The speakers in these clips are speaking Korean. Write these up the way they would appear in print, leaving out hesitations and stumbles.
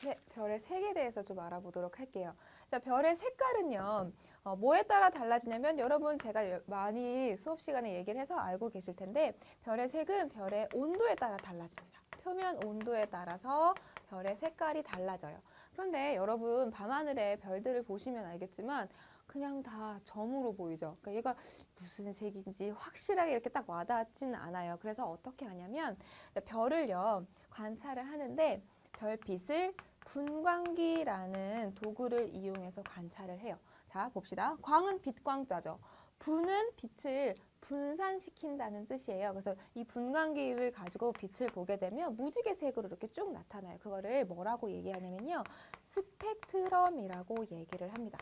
네, 별의 색에 대해서 좀 알아보도록 할게요. 자, 별의 색깔은요, 뭐에 따라 달라지냐면, 여러분 제가 많이 수업 시간에 얘기를 해서 알고 계실 텐데, 별의 색은 별의 온도에 따라 달라집니다. 표면 온도에 따라서 별의 색깔이 달라져요. 그런데 여러분, 밤하늘에 별들을 보시면 알겠지만, 그냥 다 점으로 보이죠. 그러니까 얘가 무슨 색인지 확실하게 이렇게 딱 와닿지는 않아요. 그래서 어떻게 하냐면, 별을요, 관찰을 하는데, 별빛을 분광기라는 도구를 이용해서 관찰을 해요. 자, 봅시다. 광은 빛광자죠. 분은 빛을 분산시킨다는 뜻이에요. 그래서 이 분광기를 가지고 빛을 보게 되면 무지개색으로 이렇게 쭉 나타나요. 그거를 뭐라고 얘기하냐면요. 스펙트럼이라고 얘기를 합니다.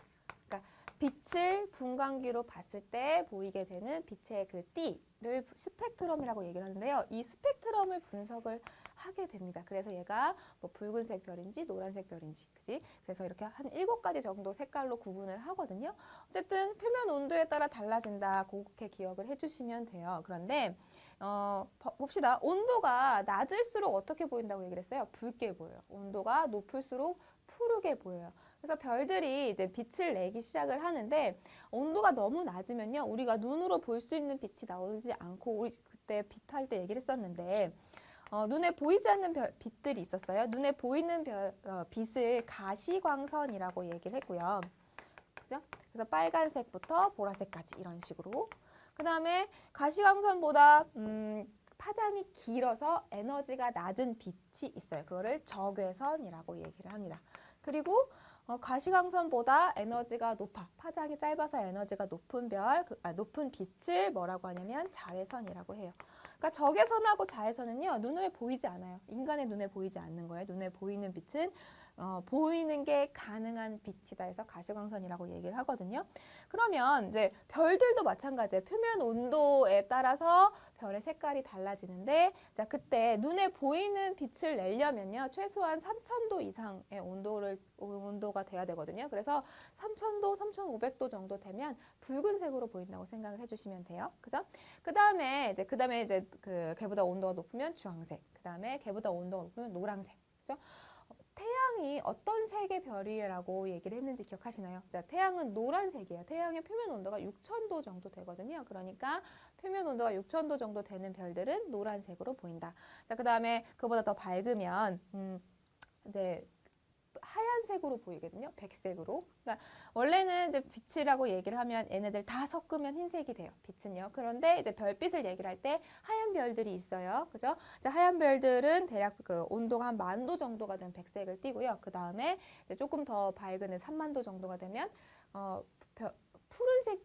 그러니까 빛을 분광기로 봤을 때 보이게 되는 빛의 그 띠를 스펙트럼이라고 얘기를 하는데요. 이 스펙트럼을 분석을 하게 됩니다. 그래서 얘가 뭐 붉은색 별인지 노란색 별인지, 그지? 그래서 이렇게 한 7가지 정도 색깔로 구분을 하거든요. 어쨌든 표면 온도에 따라 달라진다. 그렇게 기억을 해주시면 돼요. 그런데 봅시다. 온도가 낮을수록 어떻게 보인다고 얘기를 했어요? 붉게 보여요. 온도가 높을수록 푸르게 보여요. 그래서 별들이 이제 빛을 내기 시작을 하는데 온도가 너무 낮으면요. 우리가 눈으로 볼 수 있는 빛이 나오지 않고 우리 그때 빛할 때 얘기를 했었는데 눈에 보이지 않는 빛들이 있었어요. 눈에 보이는 빛을 가시광선이라고 얘기를 했고요. 그죠? 그래서 빨간색부터 보라색까지 이런 식으로. 그 다음에 가시광선보다 파장이 길어서 에너지가 낮은 빛이 있어요. 그거를 적외선이라고 얘기를 합니다. 그리고 가시광선보다 에너지가 높아, 파장이 짧아서 에너지가 높은 높은 빛을 뭐라고 하냐면 자외선이라고 해요. 그러니까 적외선하고 자외선은요, 눈에 보이지 않아요. 인간의 눈에 보이지 않는 거예요. 눈에 보이는 빛은 보이는 게 가능한 빛이다 해서 가시광선이라고 얘기를 하거든요. 그러면 이제 별들도 마찬가지예요. 표면 온도에 따라서 별의 색깔이 달라지는데, 자, 그때 눈에 보이는 빛을 내려면요, 최소한 3000도 이상의 온도가 돼야 되거든요. 그래서 3000도, 3500도 정도 되면 붉은색으로 보인다고 생각을 해주시면 돼요. 그죠? 그 다음에 이제 걔보다 온도가 높으면 주황색. 그 다음에 걔보다 온도가 높으면 노란색. 그죠? 태양이 어떤 색의 별이라고 얘기를 했는지 기억하시나요? 자, 태양은 노란색이에요. 태양의 표면 온도가 6000도 정도 되거든요. 그러니까 표면 온도가 6000도 정도 되는 별들은 노란색으로 보인다. 자, 그 다음에 그보다 더 밝으면 이제 하얀색으로 보이거든요. 백색으로. 그러니까 원래는 이제 빛이라고 얘기를 하면 얘네들 다 섞으면 흰색이 돼요. 빛은요. 그런데 이제 별빛을 얘기를 할 때 하얀 별들이 있어요. 그죠? 자, 하얀 별들은 대략 그 온도가 한 10,000도 정도가 되면 백색을 띠고요. 그 다음에 이제 조금 더 밝은 30,000도 정도가 되면 어, 푸른색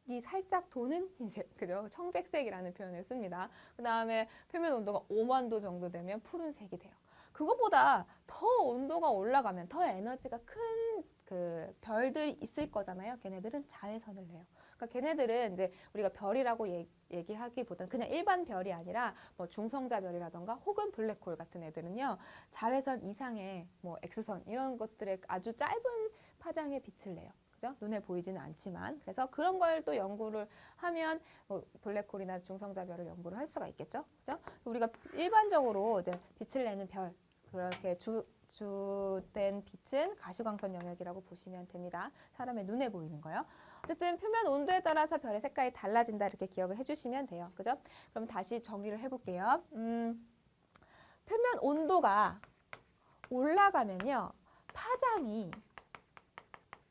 이 살짝 도는 흰색, 그죠? 청백색이라는 표현을 씁니다. 그 다음에 표면 온도가 50,000도 정도 되면 푸른색이 돼요. 그것보다 더 온도가 올라가면 더 에너지가 큰 그 별들이 있을 거잖아요. 걔네들은 자외선을 내요. 그러니까 걔네들은 이제 우리가 별이라고 얘기하기보다는 그냥 일반 별이 아니라 뭐 중성자 별이라던가 혹은 블랙홀 같은 애들은요. 자외선 이상의 뭐 X선 이런 것들의 아주 짧은 파장의 빛을 내요. 그죠? 눈에 보이지는 않지만 그래서 그런 걸 또 연구를 하면 뭐 블랙홀이나 중성자별을 연구를 할 수가 있겠죠. 그죠? 우리가 일반적으로 이제 빛을 내는 별 그렇게 주된 빛은 가시광선 영역이라고 보시면 됩니다. 사람의 눈에 보이는 거요. 어쨌든 표면 온도에 따라서 별의 색깔이 달라진다 이렇게 기억을 해주시면 돼요. 그죠? 그럼 다시 정리를 해볼게요. 표면 온도가 올라가면요. 파장이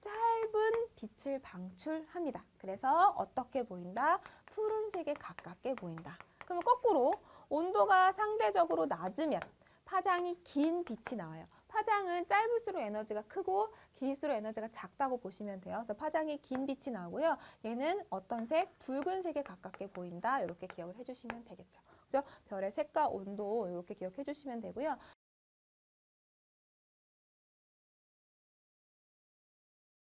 짧은 빛을 방출합니다. 그래서 어떻게 보인다? 푸른색에 가깝게 보인다. 그러면 거꾸로 온도가 상대적으로 낮으면 파장이 긴 빛이 나와요. 파장은 짧을수록 에너지가 크고 길수록 에너지가 작다고 보시면 돼요. 그래서 파장이 긴 빛이 나오고요. 얘는 어떤 색? 붉은색에 가깝게 보인다. 이렇게 기억을 해주시면 되겠죠. 그죠? 별의 색과 온도 이렇게 기억해 주시면 되고요.